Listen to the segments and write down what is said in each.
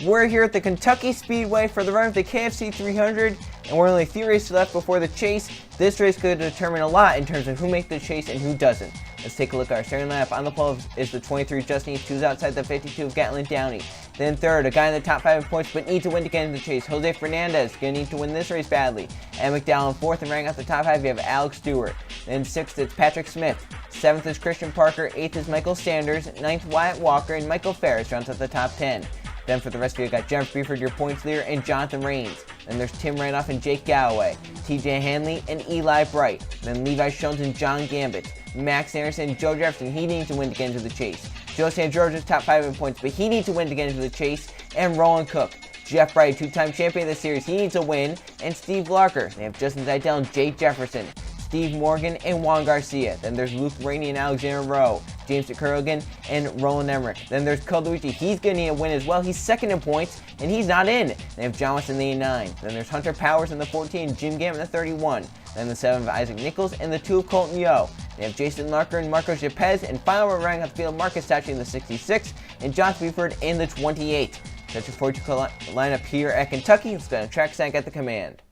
we're here at the Kentucky Speedway for the run of the KFC 300, and we're only 3 races left before the chase. This race could determine a lot in terms of who makes the chase and who doesn't. Let's take a look at our starting lineup. On the pole is the 23 Justin Heath, who's outside the 52 of Gatlin Downey. Then third, a guy in the top 5 in points but needs to win to get into the chase, Jose Fernandez, going to need to win this race badly. And McDowell in fourth, and rounding out the top 5, you have Alex Stewart. Then sixth, it's Patrick Smith. Seventh is Christian Parker. Eighth is Michael Sanders. Ninth, Wyatt Walker, and Michael Ferris rounds out the top 10. Then for the rest of you, got Jeff Buford, your points leader, and Jonathan Rains. Then there's Tim Randolph and Jake Galloway, TJ Hanley and Eli Bright. Then Levi Jones and John Gambit. Max Anderson and Joe Jefferson, he needs to win to get into the chase. Joe San George's top 5 in points, but he needs to win to get into the chase. And Roland Cook. Jeff Bright, two-time champion of the series, he needs a win. And Steve Larker. They have Justin Zeidel and Jake Jefferson. Steve Morgan and Juan Garcia. Then there's Luke Rainey and Alexander Rowe, James Kurrigan and Roland Emmerich. Then there's Cole Luigi. He's going to need a win as well. He's second in points, and he's not in. They have John West in the 9. Then there's Hunter Powers in the 14, Jim Gam in the 31. Then the 7 of Isaac Nichols and the 2 of Colton Yo. They have Jason Larker and Marcos Yepes. And finally, we're running out the field, Marcus Tachi in the 66 and Josh Buford in the 28. That's your 42 lineup here at Kentucky. Let's go to track stank at the command.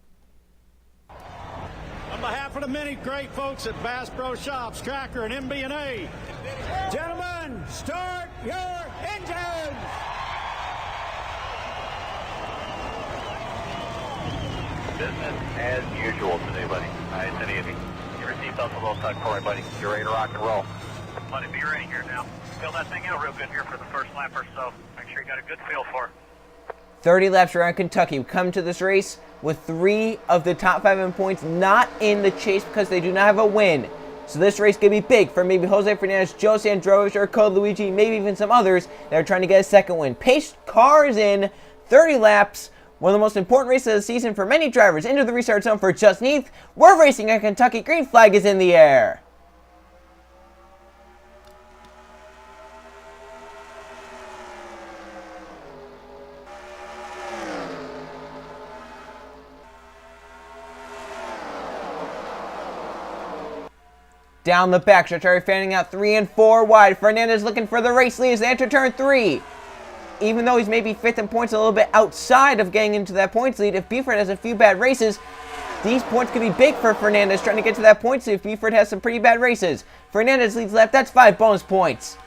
On behalf of the many great folks at Bass Pro Shops, Tracker, and MB&A, gentlemen, start your engines! Business as usual today, buddy. Nice and easy. Your seatbelt's a little tucked for me, buddy. You're ready to rock and roll. Buddy, be ready here now. Fill that thing out real good here for the first lap or so. Make sure you got a good feel for it. 30 laps around Kentucky. We come to this race with 3 of the top 5 in points not in the chase because they do not have a win. So this race could be big for maybe Jose Fernandez, Joe Sandrovich, or Code Luigi, maybe even some others that are trying to get a second win. Pace car is in, 30 laps. One of the most important races of the season for many drivers. Into the restart zone for Justin Heath. We're racing at Kentucky. Green flag is in the air. Down the backstretch, already fanning out 3 and 4 wide. Fernandez looking for the race lead as they enter turn 3. Even though he's maybe 5th in points, a little bit outside of getting into that points lead, if Buford has a few bad races, these points could be big for Fernandez trying to get to that points lead if Buford has some pretty bad races. Fernandez leads left, that's 5 bonus points.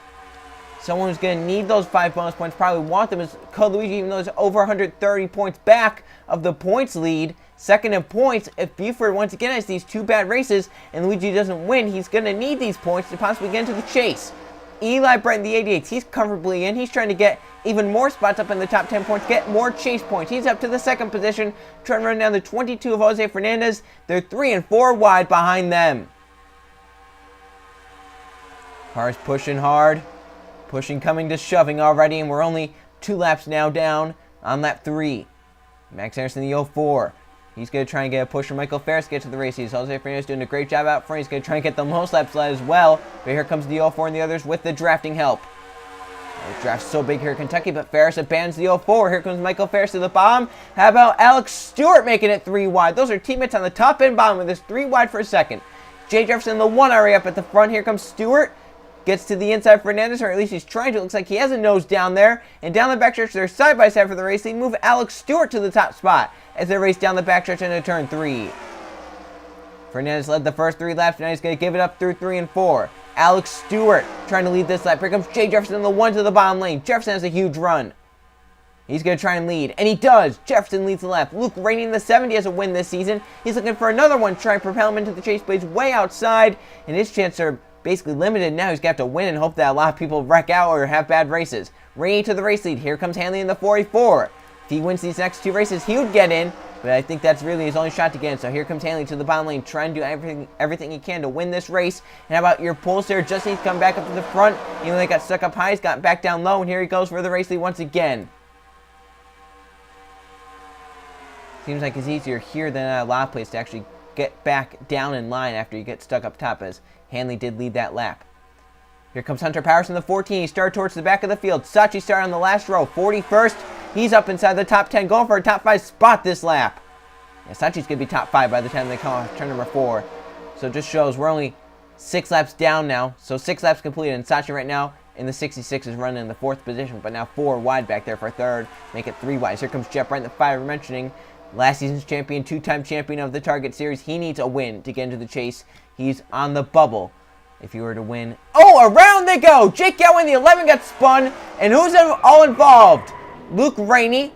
Someone who's going to need those 5 bonus points, probably want them, is Code Luigi, even though he's over 130 points back of the points lead. Second in points, if Buford once again has these 2 bad races and Luigi doesn't win, he's going to need these points to possibly get into the chase. Eli Bright in the 88s, he's comfortably in. He's trying to get even more spots up in the top 10 points, get more chase points. He's up to the 2nd position, trying to run down the 22 of Jose Fernandez. They're 3 and 4 wide behind them. Car's pushing hard. Pushing, coming to shoving already, and we're only 2 laps now down on lap 3. Max Anderson in the 04. He's going to try and get a push from Michael Ferris to get to the race. Jose Fernandez doing a great job out front. He's going to try and get the most laps as well. But here comes the 04 and the others with the drafting help. The draft's so big here in Kentucky, but Ferris abandons the 04. Here comes Michael Ferris to the bottom. How about Alex Stewart making it 3 wide? Those are teammates on the top and bottom with this 3 wide for a second. Jay Jefferson, the 1 already up at the front. Here comes Stewart. Gets to the inside Fernandez, or at least he's trying to. It looks like he has a nose down there. And down the backstretch, they're side by side for the race. They move Alex Stewart to the top spot as they race down the backstretch into turn 3. Fernandez led the first 3 laps. Now he's going to give it up through 3 and 4. Alex Stewart trying to lead this lap. Here comes Jay Jefferson in the 1 to the bottom lane. Jefferson has a huge run. He's going to try and lead. And he does. Jefferson leads the lap. Luke Rainey in the 70 has a win this season. He's looking for another one to try and propel him into the chase, but he's way outside. And his chances are basically limited now. He's got to win and hope that a lot of people wreck out or have bad races. Rainey to the race lead. Here comes Hanley in the 44. If he wins these next 2 races, he would get in. But I think that's really his only shot to get in. So here comes Hanley to the bottom lane, trying to do everything he can to win this race. And how about your pulls there? Just needs to come back up to the front. Even though they got stuck up high, he's got back down low. And here he goes for the race lead once again. Seems like it's easier here than at a lot of places to actually get back down in line after you get stuck up top, as Hanley did lead that lap. Here comes Hunter Powers in the 14. He started towards the back of the field. Sachi started on the last row, 41st. He's up inside the top 10, going for a top 5 spot this lap. Yeah, Sachi's going to be top 5 by the time they come off turn number 4. So it just shows we're only 6 laps down now. So 6 laps completed, and Sachi right now and the 66 is running in the 4th position, but now 4 wide back there for 3rd. Make it 3 wide. Here comes Jeff Bright, the 5 we're mentioning. Last season's champion, 2-time champion of the Target Series. He needs a win to get into the chase. He's on the bubble if he were to win. Oh, around they go! Jake Galway in the 11 got spun, and who's all involved? Luke Rainey.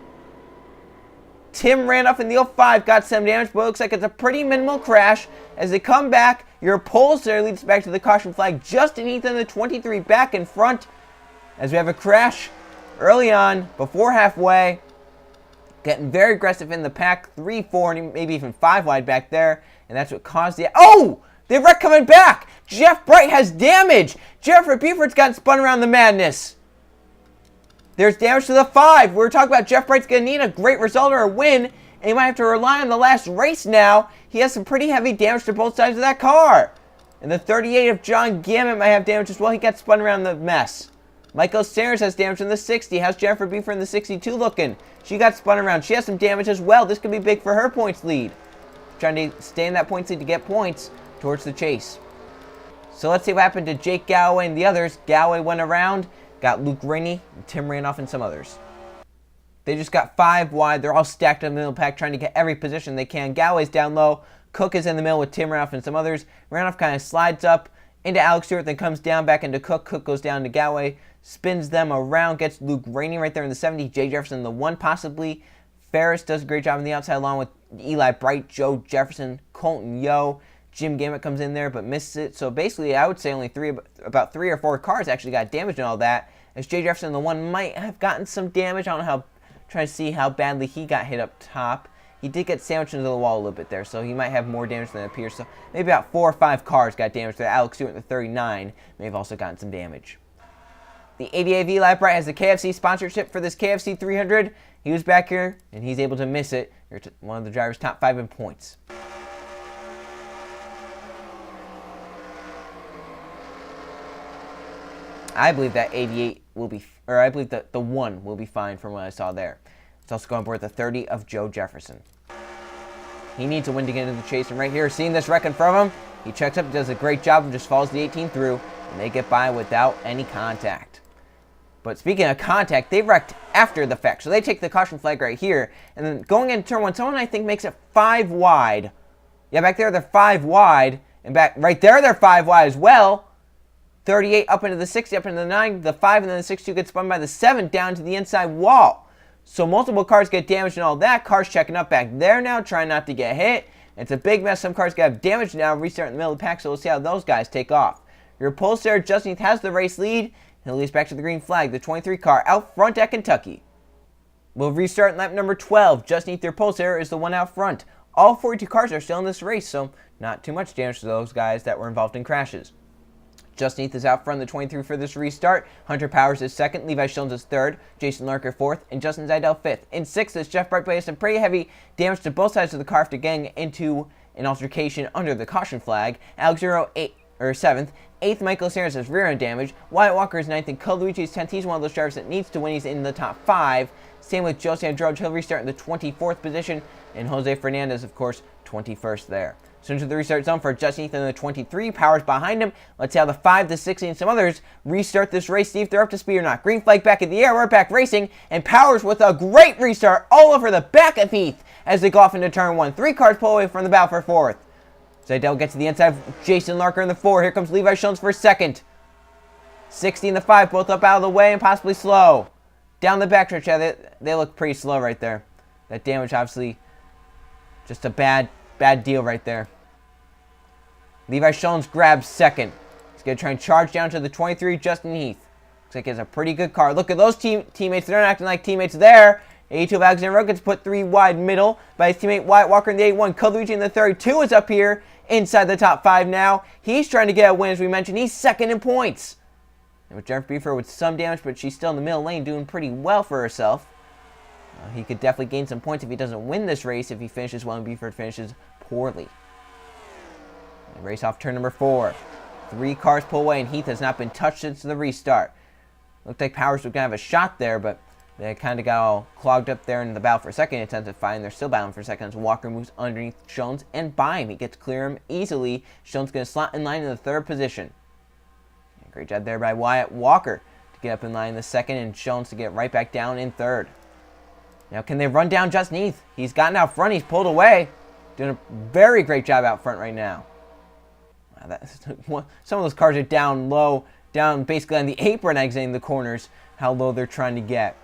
Tim Randolph in the 05 got some damage, but it looks like it's a pretty minimal crash. As they come back, your pole there leads back to the caution flag. Justin Heath in the 23 back in front. As we have a crash early on, before halfway. Getting very aggressive in the pack. 3, 4, and maybe even 5 wide back there. And that's what caused the... Oh! The wreck coming back! Jeff Bright has damage! Jeffrey Buford's gotten spun around the madness. There's damage to the 5. We were talking about Jeff Bright's going to need a great result or a win, and he might have to rely on the last race now. He has some pretty heavy damage to both sides of that car. And the 38 of John Gammett might have damage as well. He got spun around the mess. Michael Sayers has damage in the 60. How's Jennifer Buford in the 62 looking? She got spun around. She has some damage as well. This could be big for her points lead. Trying to stay in that points lead to get points towards the chase. So let's see what happened to Jake Galloway and the others. Galloway went around. Got Luke Rainey, and Tim Randolph, and some others. They just got 5 wide. They're all stacked in the middle pack, trying to get every position they can. Galloway's down low. Cook is in the middle with Tim Randolph and some others. Randolph kind of slides up into Alex Stewart, then comes down back into Cook. Cook goes down to Galloway, spins them around, gets Luke Rainey right there in the 70. Jay Jefferson, the 1 possibly. Ferris does a great job on the outside, along with Eli Bright, Joe Jefferson, Colton Yo. Jim Gammett comes in there, but misses it. So basically, I would say only about 3 or 4 cars actually got damaged and all that. As Jay Jefferson, the 1, might have gotten some damage. I don't know how, trying to see how badly he got hit up top. He did get sandwiched into the wall a little bit there, so he might have more damage than it appears. So maybe about 4 or 5 cars got damaged there. Alex Stewart, the 39, may have also gotten some damage. The 88 Eli Bright has the KFC sponsorship for this KFC 300. He was back here, and he's able to miss it. You're one of the driver's top 5 in points. I believe that 88 will be, or I believe that the 1 will be fine from what I saw there. It's also going aboard the 30 of Joe Jefferson. He needs a win to get into the chase, and right here, seeing this wreck in front of him, he checks up, does a great job, and just follows the 18 through, and they get by without any contact. But speaking of contact, they wrecked after the fact, so they take the caution flag right here, and then going into turn 1, someone I think makes it 5 wide. Yeah, back there they're 5 wide, and back right there they're 5 wide as well. 38 up into the 60, up into the 9, the 5, and then the 62 gets spun by the 7 down to the inside wall. So multiple cars get damaged and all that. Cars checking up back there now, trying not to get hit. It's a big mess. Some cars get damaged now, restart in the middle of the pack, so we'll see how those guys take off. Your pole there, Justin Heath has the race lead. He'll lead us back to the green flag, the 23 car out front at Kentucky. We'll restart in lap number 12. Justin Heath, their pole there, is the one out front. All 42 cars are still in this race, so not too much damage to those guys that were involved in crashes. Justin Heath is out front, the 23 for this restart. Hunter Powers is 2nd, Levi Jones is 3rd, Jason Larker 4th, and Justin Zidell 5th. In 6th is Jeff Bright, has some pretty heavy damage to both sides of the car after getting into an altercation under the caution flag. Alex Zero 7th. 8th, Michael Sayers has rear end damage. Wyatt Walker is 9th, and Luigi is 10th. He's one of those drivers that needs to win. He's in the top 5. Same with Jose Androj. He'll restart in the 24th position, and Jose Fernandez, of course, 21st there. So into the restart zone for Justin Heath in the 23. Powers behind him. Let's see how the 5, the 60, and some others restart this race. See if they're up to speed or not. Green flag back in the air. We're back racing. And Powers with a great restart all over the back of Heath as they go off into turn 1. 3 cars pull away from the battle for 4th. Zidell gets to the inside of Jason Larker in the 4. Here comes Levi Jones for 2nd. 60 and the 5 both up out of the way and possibly slow. Down the backstretch, yeah, they look pretty slow right there. That damage obviously just a bad deal right there. Levi Jones grabs 2nd. He's going to try and charge down to the 23, Justin Heath. Looks like he has a pretty good car. Look at those teammates. They're not acting like teammates there. 82 of Alexander Rowe gets put 3 wide middle by his teammate Wyatt Walker in the 81. Luigi in the 32 is up here inside the top 5 now. He's trying to get a win, as we mentioned. He's 2nd in points. And with Jennifer Buford with some damage, but she's still in the middle lane doing pretty well for herself. He could definitely gain some points if he doesn't win this race, if he finishes well and Buford finishes poorly. And race off turn number 4. 3 cars pull away, and Heath has not been touched since the restart. Looked like Powers was going to have a shot there, but they kind of got all clogged up there in the battle for 2nd, intensifying. They're still battling for 2nd as Walker moves underneath Jones and by him. He gets to clear him easily. Jones going to slot in line in the 3rd position. Great job there by Wyatt Walker to get up in line in the second, and Jones to get right back down in third. Now, can they run down Justin Heath? He's gotten out front. He's pulled away. Doing a very great job out front right now. Some of those cars are down low, down basically on the apron exiting the corners, how low they're trying to get.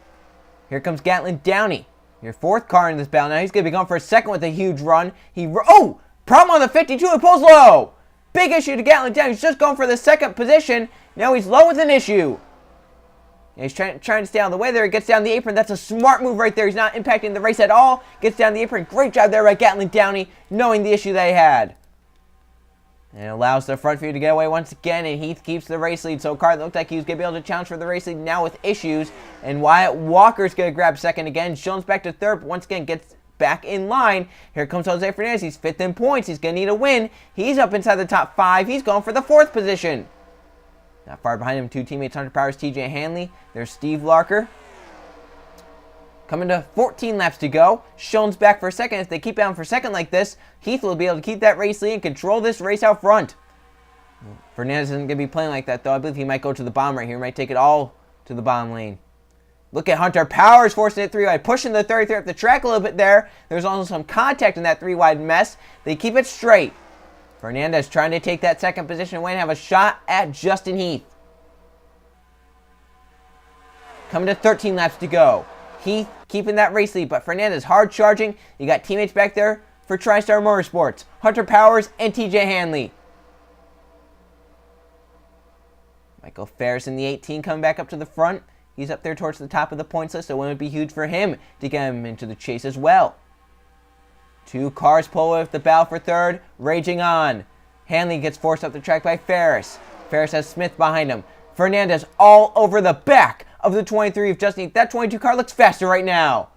Here comes Gatlin Downey, your fourth car in this battle. Now he's going to be going for a second with a huge run. Problem on the 52, it pulls low. Big issue to Gatlin Downey. He's just going for the second position. Now he's low with an issue. And he's trying to stay out of the way there. He gets down the apron. That's a smart move right there. He's not impacting the race at all. Gets down the apron. Great job there by Gatlin Downey, knowing the issue they had. And it allows the front few to get away once again, and Heath keeps the race lead. So Carr looked like he was going to be able to challenge for the race lead now with issues. And Wyatt Walker's going to grab second again. Jones back to third, but once again gets back in line. Here comes Jose Fernandez. He's fifth in points. He's going to need a win. He's up inside the top 5. He's going for the fourth position. Not far behind him, two teammates, Hunter Powers, TJ Hanley. There's Steve Larker. Coming to 14 laps to go. Schoen's back for a second. If they keep down for a second like this, Heath will be able to keep that race lead and control this race out front. Fernandez isn't going to be playing like that, though. I believe he might go to the bottom right here. He might take it all to the bottom lane. Look at Hunter Powers forcing it 3-wide, pushing the 33 up the track a little bit there. There's also some contact in that 3-wide mess. They keep it straight. Fernandez trying to take that second position away and have a shot at Justin Heath. Coming to 13 laps to go. Heath keeping that race lead, but Fernandez hard charging. You got teammates back there for TriStar Motorsports. Hunter Powers and TJ Hanley. Michael Ferris in the 18 coming back up to the front. He's up there towards the top of the points list, so it wouldn't be huge for him to get him into the chase as well. Two cars pull with the battle for third, raging on. Hanley gets forced up the track by Ferris. Ferris has Smith behind him. Fernandez all over the back of the 23 of Justin Heath. That 22 car looks faster right now.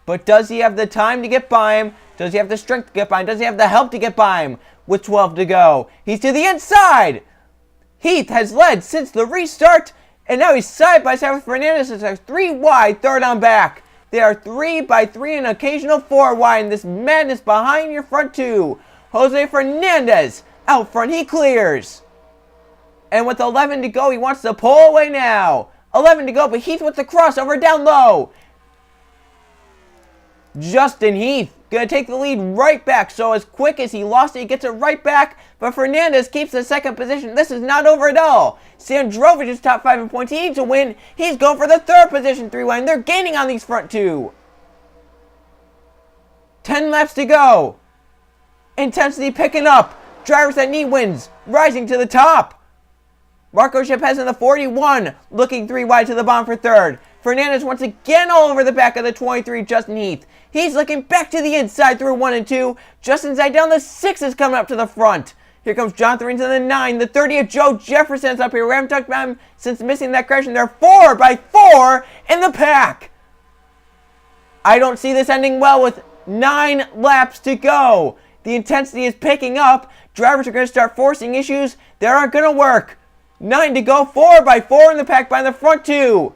But does he have the time to get by him? Does he have the strength to get by him? Does he have the help to get by him with 12 to go? He's to the inside. Heath has led since the restart, and now he's side by side with Fernandez. It's a 3-wide third on back. They are 3 by 3 and occasional 4 wide in this madness behind your front two. Jose Fernandez out front, he clears. And with 11 to go, he wants to pull away now. 11 to go, but Heath with the crossover down low. Justin Heath going to take the lead right back. So as quick as he lost it, he gets it right back. But Fernandez keeps the second position. This is not over at all. Sandrovich is top 5 in points. He needs a win. He's going for the third position 3-wide. They're gaining on these front two. 10 laps to go. Intensity picking up. Drivers that need wins rising to the top. Marco Chapez in the 41, looking 3-wide to the bottom for third. Fernandez once again all over the back of the 23, Justin Heath. He's looking back to the inside through 1 and 2. Just inside down the 6 is coming up to the front. Here comes Jonathan Reins in the 9. The 30 of Joe Jefferson's up here. We haven't talked about him since missing that crash, and they're 4 by 4 in the pack. I don't see this ending well with 9 laps to go. The intensity is picking up. Drivers are going to start forcing issues that aren't going to work. 9 to go, 4 by 4 in the pack by the front two.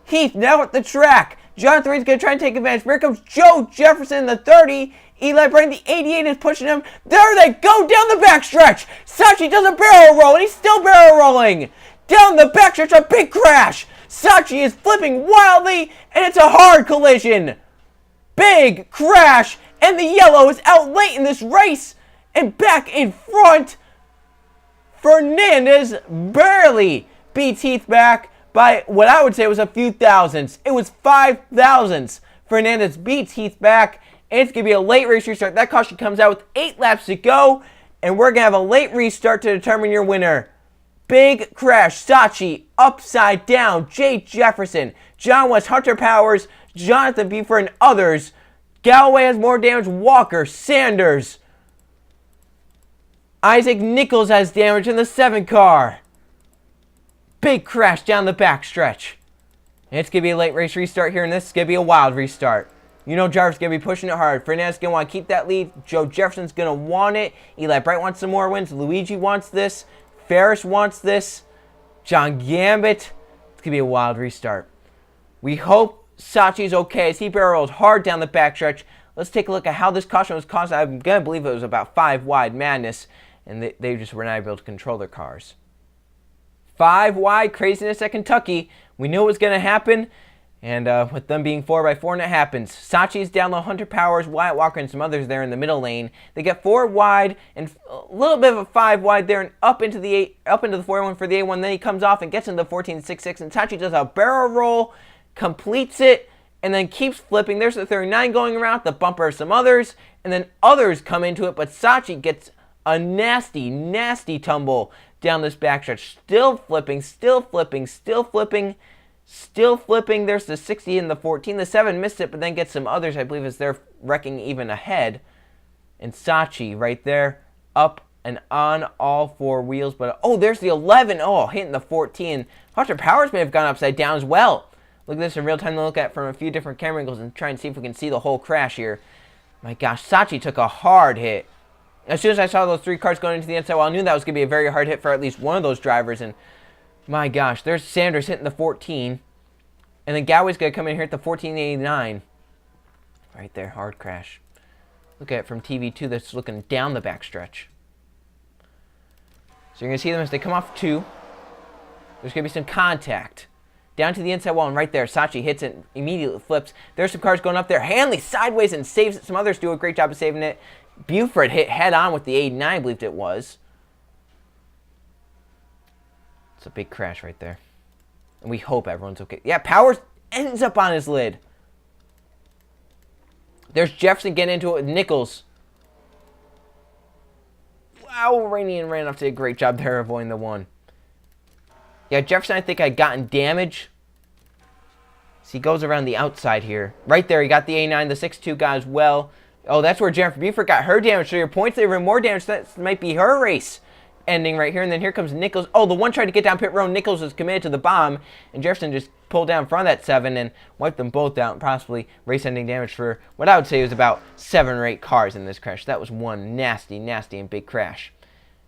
Heath now at the track. Jonathan Reed's going to try and take advantage. Here comes Joe Jefferson in the 30. Eli Brain, the 88, is pushing him. There they go down the backstretch. Sachi does a barrel roll, and he's still barrel rolling. Down the backstretch, a big crash. Sachi is flipping wildly, and it's a hard collision. Big crash, and the yellow is out late in this race. And back in front, Fernandez barely beats Heath back by what I would say was a few thousandths. It was 5 thousandths. Fernandez beats Heath back, and it's going to be a late race restart. That caution comes out with 8 laps to go, and we're going to have a late restart to determine your winner. Big crash. Sachi upside down. Jay Jefferson, John West, Hunter Powers, Jonathan Buford, and others. Galloway has more damage. Walker, Sanders. Isaac Nichols has damage in the 7 car. Big crash down the backstretch. It's going to be a late race restart here, and this is going to be a wild restart. You know Jarvis going to be pushing it hard. Fernandez going to want to keep that lead. Joe Jefferson's going to want it. Eli Bright wants some more wins. Luigi wants this. Ferris wants this. John Gambit. It's going to be a wild restart. We hope Sachi's okay as he barreled hard down the backstretch. Let's take a look at how this caution was caused. I'm going to believe it was about 5 wide madness, and they just were not able to control their cars. 5 wide, craziness at Kentucky. We knew it was going to happen, and with them being 4x4, and it happens. Sachi's down low, Hunter Powers, Wyatt Walker, and some others there in the middle lane. They get 4 wide and a little bit of a 5 wide there, and up into the 4-1 for the A1. Then he comes off and gets into the 14.66, and Sachi does a barrel roll, completes it, and then keeps flipping. There's the 39 going around, the bumper of some others, and then others come into it, but Sachi gets a nasty, nasty tumble down this backstretch. Still flipping, still flipping, still flipping, still flipping. There's the 60 and the 14. The 7 missed it, but then gets some others, I believe, as they're wrecking even ahead. And Sachi right there, up and on all 4 wheels. But, oh, there's the 11. Oh, hitting the 14. Hunter Powers may have gone upside down as well. Look at this in real time to look at from a few different camera angles and try and see if we can see the whole crash here. My gosh, Sachi took a hard hit. As soon as I saw those 3 cars going into the inside wall, I knew that was going to be a very hard hit for at least one of those drivers. And my gosh, there's Sanders hitting the 14. And then Galway's going to come in here at the 1489. Right there, hard crash. Look at it from TV2 that's looking down the backstretch. So you're going to see them as they come off 2. There's going to be some contact. Down to the inside wall, and right there, Sachi hits it, immediately flips. There's some cars going up there. Hanley sideways and saves it. Some others do a great job of saving it. Buford hit head-on with the 89, I believed it was. It's a big crash right there. And we hope everyone's okay. Yeah, Powers ends up on his lid. There's Jefferson getting into it with Nichols. Wow, Rainey and Randolph did a great job there avoiding the 1. Yeah, Jefferson, I think, had gotten damage. So he goes around the outside here. Right there, he got the A9, the 6-2 guy as well. Oh, that's where Jennifer Buford got her damage. So your points, they were more damage. That might be her race ending right here. And then here comes Nichols. Oh, the one tried to get down pit road. Nichols was committed to the bomb. And Jefferson just pulled down in front of that 7 and wiped them both out. Possibly race-ending damage for what I would say was about 7 or 8 cars in this crash. That was one nasty, nasty and big crash.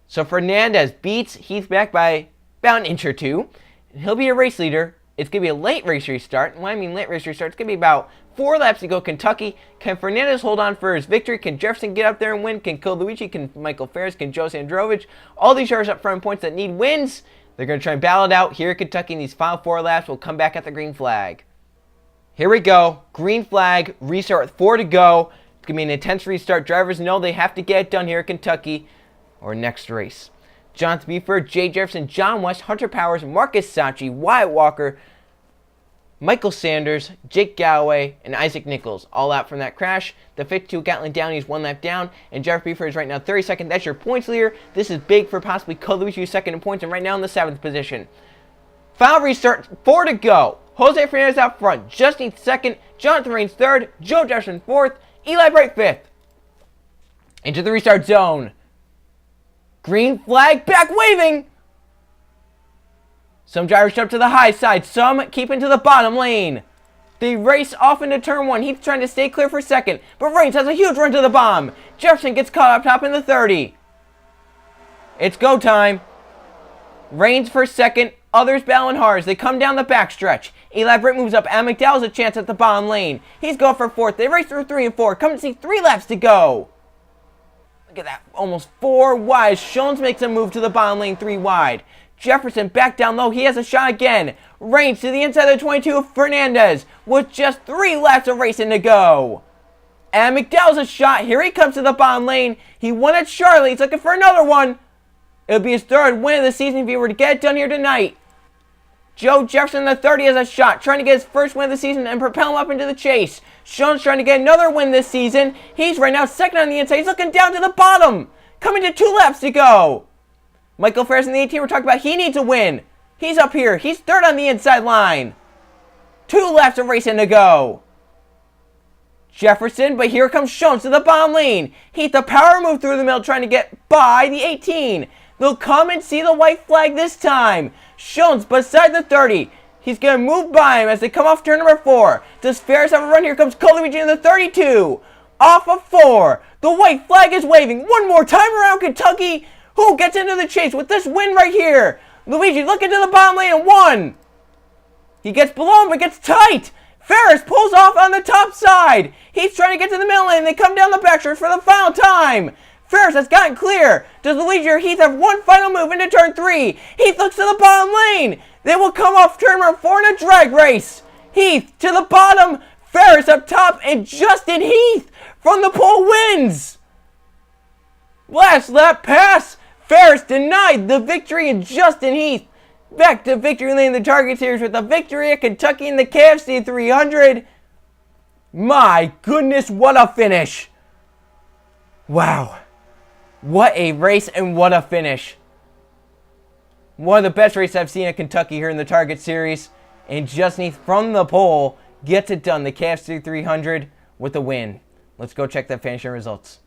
So Fernandez beats Heath back by about an inch or 2. And he'll be a race leader. It's going to be a late race restart. And when I mean late race restart, it's going to be about 4 laps to go Kentucky. Can Fernandez hold on for his victory? Can Jefferson get up there and win? Can Luigi? Can Michael Ferris? Can Joe Sandrovich? All these drivers up front points that need wins. They're going to try and battle it out here at Kentucky in these final 4 laps. We'll come back at the green flag. Here we go. Green flag. Restart with 4 to go. It's going to be an intense restart. Drivers know they have to get it done here at Kentucky or next race. Jonathan Buford, Jay Jefferson, John West, Hunter Powers, Marcus Sachi, Wyatt Walker, Michael Sanders, Jake Galloway, and Isaac Nichols. All out from that crash. The 52 Gatlin down, he's 1 lap down. And Jeff Buford is right now 32nd. That's your points leader. This is big for possibly Colucci, second in points, and right now in the 7th position. Final restart, 4 to go. Jose Fernandez out front, Justin 2nd, Jonathan Raines 3rd, Joe Jefferson 4th, Eli Bright 5th. Into the restart zone. Green flag, back waving. Some drivers jump to the high side, some keep into the bottom lane. They race off into turn 1. He's trying to stay clear for 2nd, but Raines has a huge run to the bomb. Jefferson gets caught up top in the 30. It's go time. Raines for 2nd, others battling hard as they come down the backstretch. Eli Britt moves up, and McDowell's a chance at the bottom lane. He's going for 4th. They race through 3 and 4. Come and see 3 laps to go. Look at that, almost 4 wide. Shones makes a move to the bottom lane, 3 wide. Jefferson back down low, he has a shot again. Raines to the inside of the 22 of Fernandez with just 3 laps of racing to go. And McDowell's a shot, here he comes to the bottom lane. He won at Charlotte, he's looking for another one. It'll be his 3rd win of the season if he were to get it done here tonight. Joe Jefferson, the 30, has a shot, trying to get his 1st win of the season and propel him up into the chase. Shone's trying to get another win this season. He's right now 2nd on the inside. He's looking down to the bottom. Coming to 2 laps to go. Michael Ferris in the 18 we're talking about, he needs a win. He's up here. He's 3rd on the inside line. 2 laps of racing to go. Jefferson, but here comes Shones to the bottom lane. Heath, the power move through the middle, trying to get by the 18. They'll come and see the white flag this time. Shones beside the 30. He's going to move by him as they come off turn number 4. Does Ferris have a run? Here comes Coluigi in the 32. Off of 4. The white flag is waving. One more time around Kentucky. Who gets into the chase with this win right here? Luigi looking to the bottom lane and 1. He gets below him but gets tight. Ferris pulls off on the top side. He's trying to get to the middle lane. They come down the backstretch for the final time. Ferris has gotten clear. Does Luigi or Heath have one final move into turn 3? Heath looks to the bottom lane. They will come off turn number 4 in a drag race. Heath to the bottom. Ferris up top, and Justin Heath from the pole wins. Last lap pass. Ferris denied the victory, and Justin Heath back to victory lane in the Target Series with a victory at Kentucky in the KFC 300. My goodness, what a finish. Wow. What a race and what a finish. One of the best races I've seen at Kentucky here in the Target Series. And Justin Heath from the pole gets it done. The KFC 300 with a win. Let's go check the finishing results.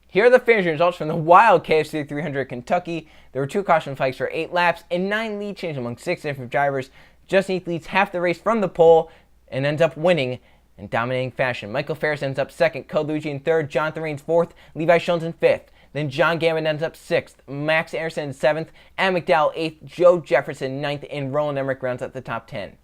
Here are the finishing results from the wild KFC 300 at Kentucky. There were 2 caution flags for 8 laps and 9 lead changes among 6 different drivers. Justin Heath leads half the race from the pole and ends up winning in dominating fashion. Michael Ferris ends up 2nd, Code Luigi in 3rd, Jonathan Raines 4th, Levi Shones in 5th. Then John Gambit ends up 6th, Max Anderson in 7th, Adam McDowell 8th, Joe Jefferson 9th, and Roland Emmerich rounds out the top 10.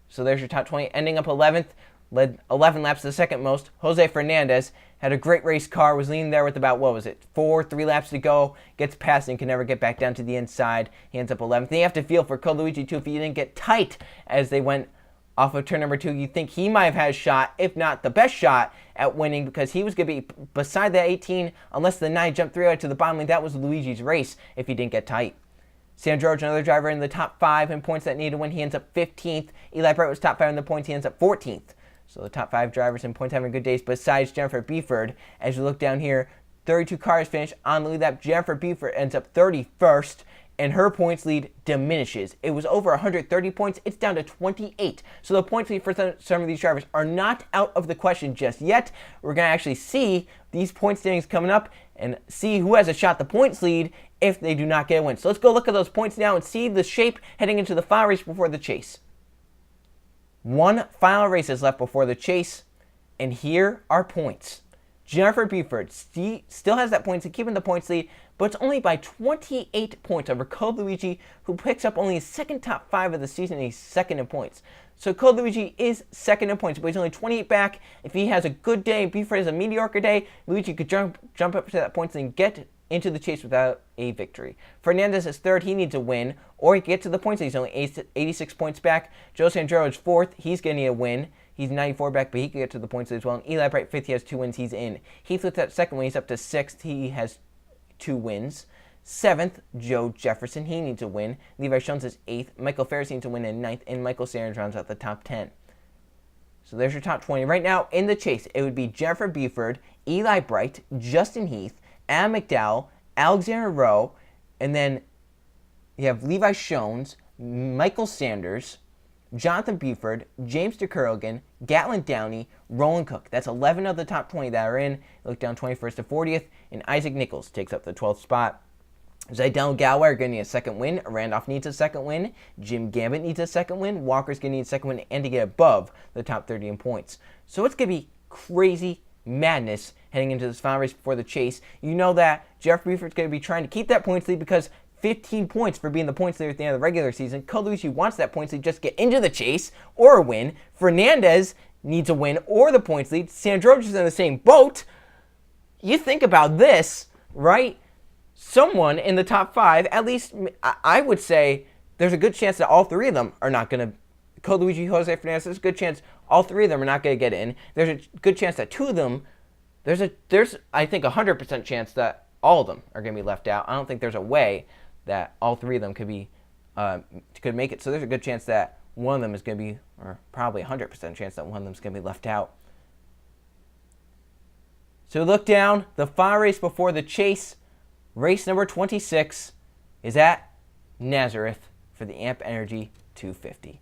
So there's your top 20. Ending up 11th, led 11 laps, the second most. Jose Fernandez had a great race car, was leading there with about, 3 laps to go, gets past and can never get back down to the inside. He ends up 11th. And you have to feel for Code Luigi too, if he didn't get tight as they went off of turn number 2, you'd think he might have had a shot, if not the best shot, at winning, because he was going to be beside that 18 unless the 9 jumped 3 out to the bottom lane. That was Luigi's race if he didn't get tight. Sam George, another driver in the top 5 in points that needed to win. He ends up 15th. Eli Bright was top 5 in the points. He ends up 14th. So the top 5 drivers in points having good days besides Jennifer Beeford. As you look down here, 32 cars finish on the lead lap. Jennifer Beeford ends up 31st. And her points lead diminishes. It was over 130 points. It's down to 28. So the points lead for some of these drivers are not out of the question just yet. We're going to actually see these point standings coming up and see who has a shot the points lead if they do not get a win. So let's go look at those points now and see the shape heading into the final race before the chase. 1 final race is left before the chase, and here are points. Jennifer Beeford still has that points, keeping the points lead, but it's only by 28 points over Code Luigi, who picks up only his 2nd top 5 of the season, and he's 2nd in points. So Code Luigi is 2nd in points, but he's only 28 back. If he has a good day and Beeford has a mediocre day, Luigi could jump up to that points and get into the chase without a victory. Fernandez is 3rd. He needs a win, or he can get to the points. He's only 86 points back. Joe Sandero is 4th. He's going to need a win. He's 94 back, but he can get to the points as well. And Eli Bright, 5th. He has 2 wins. He's in. Heath with that 2nd win. He's up to 6th. He has 2 wins. 7th, Joe Jefferson. He needs a win. Levi Shones is 8th. Michael Ferris needs a win in 9th. And Michael Sanders rounds out the top 10. So there's your top 20. Right now, in the chase, it would be Jennifer Beeford, Eli Bright, Justin Heath, Adam McDowell, Alexander Rowe, and then you have Levi Shones, Michael Sanders, Jonathan Beeford, James DeCurligan, Gatlin Downey, Roland Cook. That's 11 of the top 20 that are in. Look down 21st to 40th, and Isaac Nichols takes up the 12th spot. Zidane Galway are going to need a 2nd win. Randolph needs a 2nd win. Jim Gambit needs a 2nd win. Walker's going to need a 2nd win and to get above the top 30 in points. So it's going to be crazy madness heading into this final race before the chase. You know that Jeff Beeford's going to be trying to keep that points lead because 15 points for being the points leader at the end of the regular season. Code Luigi wants that points lead just to get into the chase or a win. Fernandez needs a win or the points lead. Sandroge is in the same boat. You think about this, right? Someone in the top 5, at least I would say there's a good chance that all 3 of them are not going to, Code Luigi, Jose Fernandez, there's a good chance all 3 of them are not going to get in. There's a good chance that 2 of them, there's I think 100% chance that all of them are going to be left out. I don't think there's a way that all 3 of them could make it. So there's a good chance that one of them is going to be, or probably 100% chance that one of them is going to be left out. So look down, the final race before the chase, race number 26 is at Nazareth for the Amp Energy 250.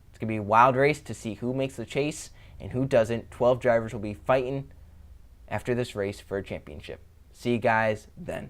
It's going to be a wild race to see who makes the chase and who doesn't. 12 drivers will be fighting after this race for a championship. See you guys then.